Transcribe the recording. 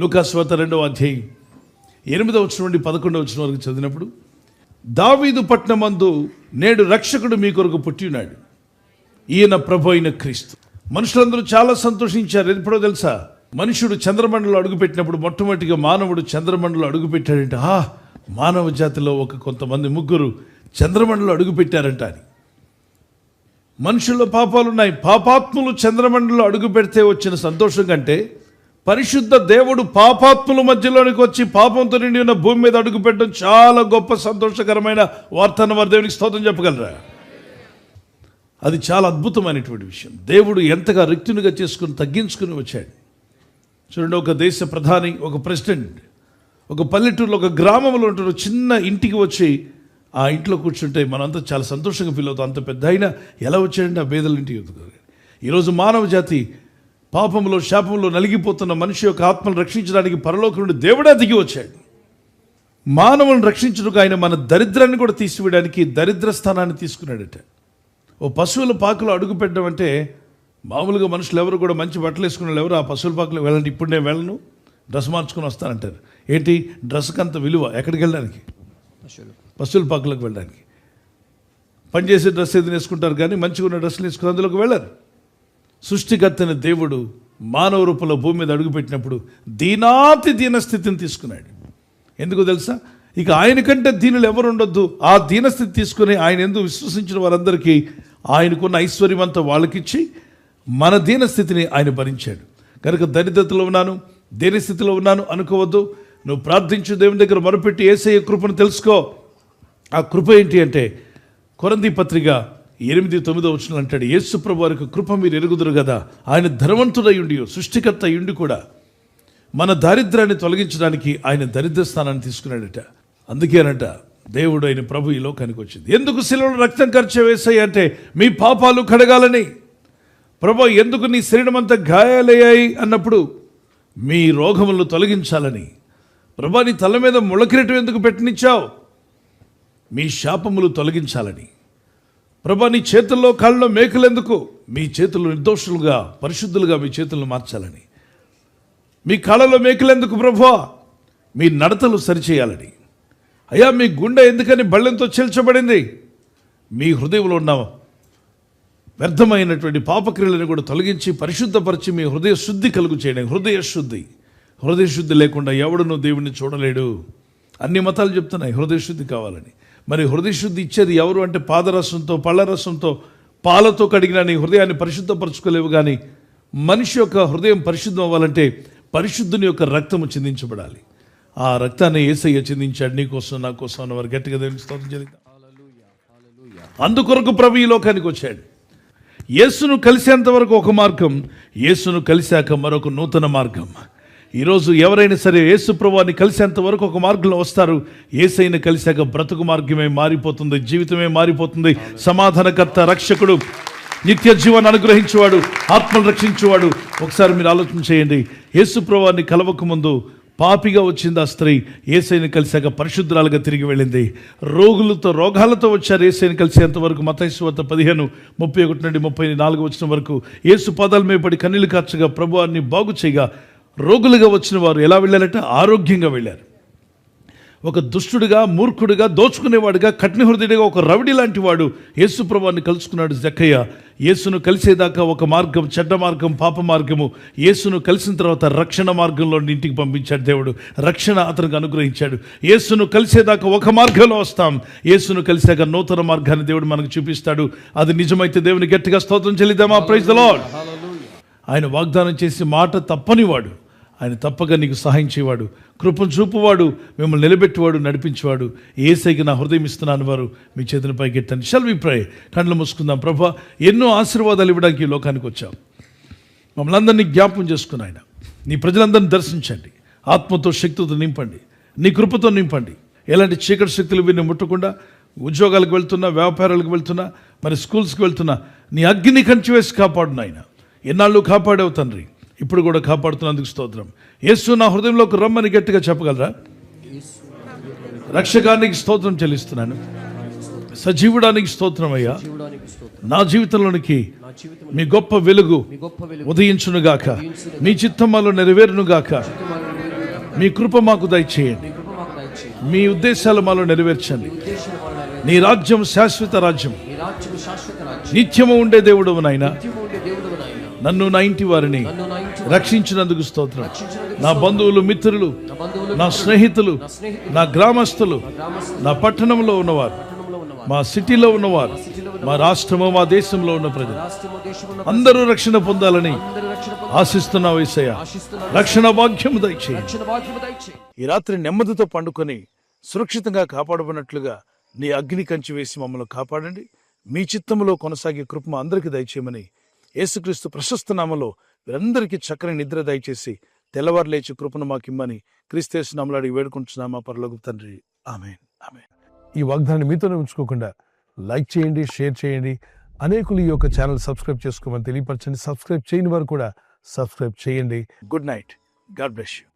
లూకాసు వార్త 2వ అధ్యాయం 8వ వచనం నుండి 11వ వచనం వరకు చదివినప్పుడు, దావీదు పట్టణమందు నేడు రక్షకుడు మీ కొరకు పుట్టి ఉన్నాడు, ఈయన ప్రభు అయిన క్రీస్తు. మనుషులందరూ చాలా సంతోషించారు. ఎప్పుడో తెలుసా? మనుషుడు చంద్రమండలంలో అడుగుపెట్టినప్పుడు, మొట్టమొదటిగా మానవుడు చంద్రమండలంలో అడుగుపెట్టాడంటే, మానవ జాతిలో కొంతమంది ముగ్గురు చంద్రమండలంలో అడుగుపెట్టారంట అని. మనుషుల్లో పాపాలున్నాయి. పాపాత్ములు చంద్రమండలంలో అడుగు పెడితే వచ్చిన సంతోషం కంటే, పరిశుద్ధ దేవుడు పాపాత్ముల మధ్యలోనికి వచ్చి పాపంతో నిండి ఉన్న భూమి మీద అడుగు పెట్టడం చాలా గొప్ప సంతోషకరమైన వార్తను వారు దేవునికి స్తోత్రం చెప్పగలరా? అది చాలా అద్భుతమైనటువంటి విషయం. దేవుడు ఎంతగా రిక్తునిగా చేసుకుని తగ్గించుకుని వచ్చాడు. చూడండి, ఒక దేశ ప్రధాని, ఒక ప్రెసిడెంట్ ఒక పల్లెటూరులో ఒక గ్రామంలో ఉంటారు. చిన్న ఇంటికి వచ్చి ఆ ఇంట్లో కూర్చుంటే మనంతా చాలా సంతోషంగా ఫీల్ అవుతాం. అంత పెద్ద అయినా ఎలా వచ్చాడంటే ఆ పేదల ఇంటికి ఎదుగుతారు. ఈరోజు మానవ జాతి పాపంలో శాపంలో నలిగిపోతున్న మనిషి యొక్క ఆత్మను రక్షించడానికి పరలోకం నుండి దేవుడే దిగి వచ్చాడు. మానవులను రక్షించడానికి ఆయన మన దరిద్రాన్ని కూడా తీసివేయడానికి దరిద్ర స్థానాన్ని తీసుకున్నాడట. ఓ పశువుల పాకలో అడుగు పెట్టడం అంటే, మామూలుగా మనుషులు ఎవరు కూడా మంచి బట్టలు వేసుకున్న వాళ్ళు ఎవరు ఆ పశువుల పాకలో వెళ్ళండి, ఇప్పుడు నేను వెళ్ళను, డ్రెస్ మార్చుకొని వస్తానంటారు. ఏంటి డ్రెస్కి అంత విలువ? ఎక్కడికి వెళ్ళడానికి? పశువుల పాకలోకి వెళ్ళడానికి. పనిచేసే డ్రెస్ ఏది వేసుకుంటారు కానీ మంచిగా ఉన్న డ్రెస్సులు వేసుకుని అందులోకి వెళ్ళరు. సృష్టికర్తైన దేవుడు మానవ రూపంలో భూమి మీద అడుగుపెట్టినప్పుడు దీనాతి దీన స్థితిని తీసుకున్నాడు. ఎందుకు తెలుసా? ఇక ఆయన కంటే దీనులు ఎవరు ఉండొద్దు. ఆ దీనస్థితి తీసుకుని ఆయన ఎందుకు విశ్వసించిన వారందరికీ ఆయనకున్న ఐశ్వర్యం అంతా వాళ్ళకిచ్చి మన దీనస్థితిని ఆయన భరించాడు. కనుక దరిద్రతలో ఉన్నాను, దీనస్థితిలో ఉన్నాను అనుకోవద్దు. నువ్వు ప్రార్థించు, దేవుని దగ్గర మొరపెట్టి యేసయ్య కృపను తెలుసుకో. ఆ కృప ఏంటి అంటే, కొరింథీ పత్రిక 8:9 వచనం అంటాడు, యేసు ప్రభు వారికి కృప మీరు ఎరుగుదురు కదా, ఆయన ధనవంతుడై ఉండి సృష్టికర్త అయ్యుండి కూడా మన దారిద్ర్యాన్ని తొలగించడానికి ఆయన దరిద్ర స్థానాన్ని తీసుకున్నాడట. అందుకేనట దేవుడు అయిన ప్రభు ఈ లోకానికి వచ్చింది. ఎందుకు శిలువలో రక్తం ఖర్చు వేసాయి అంటే, మీ పాపాలు కడగాలని. ప్రభు ఎందుకు నీ శరీరం అంతా గాయాలయ్యాయి అన్నప్పుడు, మీ రోగములను తొలగించాలని. ప్రభు నీ తల మీద ముళ్ళకిరీటం ఎందుకు పెట్టనిచ్చావు? మీ శాపములు తొలగించాలని. ప్రభు నీ చేతుల్లో కాళ్ళలో మేకలు ఎందుకు? మీ చేతులు నిర్దోషులుగా పరిశుద్ధులుగా మీ చేతులను మార్చాలని. మీ కాళ్ళలో మేకలు ఎందుకు ప్రభువా? మీ నడతలు సరిచేయాలని. అయ్యా మీ గుండె ఎందుకని బళ్ళెంతో చీల్చబడింది? మీ హృదయంలో ఉన్న వ్యర్థమైనటువంటి పాపక్రియలను కూడా తొలగించి పరిశుద్ధపరిచి మీ హృదయ శుద్ధి కలుగు చేయడం. హృదయ శుద్ధి లేకుండా ఎవడునూ దేవుడిని చూడలేడు. అన్ని మతాలు చెప్తున్నాయి హృదయ శుద్ధి కావాలని. మరి హృదయ శుద్ధి ఇచ్చేది ఎవరు అంటే, పాదరసంతో పళ్ళరసంతో పాలతో కడిగిన నీ హృదయాన్ని పరిశుద్ధపరచుకోలేవు. కానీ మనిషి యొక్క హృదయం పరిశుద్ధం అవ్వాలంటే పరిశుద్ధుని యొక్క రక్తము చిందించబడాలి. ఆ రక్తాన్ని యేసయ్య చిందించాడు నీ కోసం నా కోసం అన్నవారు గట్టిగా దేవునికి స్తోత్రం చెల్లిద్దాం. అందుకొరకు ప్రభు ఈ లోకానికి వచ్చాడు. యేసును కలిసేంత వరకు ఒక మార్గం, యేసును కలిశాక మరొక నూతన మార్గం. ఈరోజు ఎవరైనా సరే యేసు ప్రభువుని కలిసేంత వరకు ఒక మార్గంలో వస్తారు. యేసయ్యను కలిశాక బ్రతుకు మార్గమే మారిపోతుంది, జీవితమే మారిపోతుంది. సమాధానకర్త, రక్షకుడు, నిత్య జీవాన్ని అనుగ్రహించేవాడు, ఆత్మను రక్షించేవాడు. ఒకసారి మీరు ఆలోచన చేయండి. యేసు ప్రభువుని కలవక ముందు పాపిగా వచ్చింది ఆ స్త్రీ, యేసయ్యను కలిశాక పరిశుద్ధురాలుగా తిరిగి వెళ్ళింది. రోగాలతో వచ్చారు యేసయ్యను కలిసేంత వరకు. మత్తయి సువార్త 15:31 నుండి 34 వచనం వరకు యేసు పాదాల మీద పడి కన్నీళ్లు కార్చగా ప్రభువాన్ని బాగు చేయగా రోగులుగా వచ్చిన వారు ఎలా వెళ్ళారట? ఆరోగ్యంగా వెళ్ళారు. ఒక దుష్టుడిగా, మూర్ఖుడిగా, దోచుకునేవాడిగా, కఠిన హృదయుడిగా, ఒక రౌడీ లాంటి వాడు యేసు ప్రభువుని కలుసుకున్నాడు జక్కయ్య. యేసును కలిసేదాకా ఒక మార్గం, చెడ్డ మార్గం, పాప మార్గము. యేసును కలిసిన తర్వాత రక్షణ మార్గంలో ఇంటికి పంపించాడు దేవుడు. రక్షణ అతనికి అనుగ్రహించాడు. యేసును కలిసేదాకా ఒక మార్గంలో వస్తాం, యేసును కలిసాక నూతన మార్గాన్ని దేవుడు మనకు చూపిస్తాడు. అది నిజమైతే దేవుని గట్టిగా స్తోత్రం చెల్లిద్దామా? Praise the lord. ఆయన వాగ్దానం చేసి మాట తప్పనివాడు. ఆయన తప్పగా నీకు సహాయం చేయవాడు, కృపను చూపువాడు, మిమ్మల్ని నిలబెట్టువాడు, నడిపించేవాడు. యేసయ్యకి నా హృదయం ఇస్తున్నాను వారు మీ చేతుల పైకి ఎత్తండి. షల్ వి ప్రే. కళ్ళు మూసుకుందాం. ప్రభువా, ఎన్నో ఆశీర్వాదాలు ఇవ్వడానికి ఈ లోకానికి వచ్చాం. మమ్మల్ని అందరినీ జ్ఞాపకం చేసుకుని ఆయన నీ ప్రజలందరినీ దర్శించండి. ఆత్మతో, శక్తితో నింపండి, నీ కృపతో నింపండి. ఎలాంటి చీకటి శక్తులు వీరిని ముట్టకుండా, ఉద్యోగాలకు వెళ్తున్నా, వ్యాపారాలకు వెళ్తున్నా, మరి స్కూల్స్కి వెళ్తున్నా, నీ అగ్ని కంచి వేసి కాపాడు నాయన. ఎన్నాళ్ళు కాపాడావు తండ్రి, ఇప్పుడు కూడా కాపాడుతున్నందుకు స్తోత్రం. యేసు నా హృదయంలోకి రమ్మని గట్టిగా చెప్పగలరా? రక్షకానికి స్తోత్రం చెల్లిస్తున్నాను. సజీవుడానికి స్తోత్రం అయ్యా. నా జీవితంలోనికి మీ గొప్ప వెలుగు ఉదయించునుగాక, మీ చిత్తమాలు నెరవేరునుగాక. మీ కృప మాకు దయచేయండి. మీ ఉద్దేశాలు మాలో నెరవేర్చండి. నీ రాజ్యం శాశ్వత రాజ్యం, నిత్యము ఉండే దేవుడవు నాయనా. నన్ను నా ఇంటి వారిని రక్షించినందుకు స్తోత్రం. నా బంధువులు, మిత్రులు, నా స్నేహితులు, నా గ్రామస్తులు, నా పట్టణంలో ఉన్నవారు, మా సిటీలో ఉన్నవారు, మా రాష్ట్రము, మా దేశంలో ఉన్న ప్రజలు అందరూ రక్షణ పొందాలని ఆశిస్తున్నావు యేసయ్య. రక్షణ భాగ్యము దయచేయండి. ఈ రాత్రి నెమ్మదితో పండుకొని సురక్షితంగా కాపాడబడినట్లుగా నీ అగ్ని కంచి వేసి మమ్మల్ని కాపాడండి. మీ చిత్తములో కొనసాగే కృప మా అందరికీ దయచేయమని యేసుక్రీస్తు ప్రశస్త నామములో వీరందరికీ చక్కని నిద్ర దయచేసి తెల్లవారు లేచి కృపను మాకిమ్మని క్రీస్తు నామములో అడిగి వేడుకుంటున్నామా పరలోకపు తండ్రి. ఆమేన్, ఆమేన్. ఈ వాగ్దానాన్ని మీతోనే ఉంచుకోకుండా లైక్ చేయండి, షేర్ చేయండి. అనేకులు ఈ యొక్క ఛానల్ సబ్స్క్రైబ్ చేసుకోమని తెలియపరచండి. సబ్స్క్రైబ్ చేయని వారు కూడా సబ్స్క్రైబ్ చేయండి. Good night. God bless you.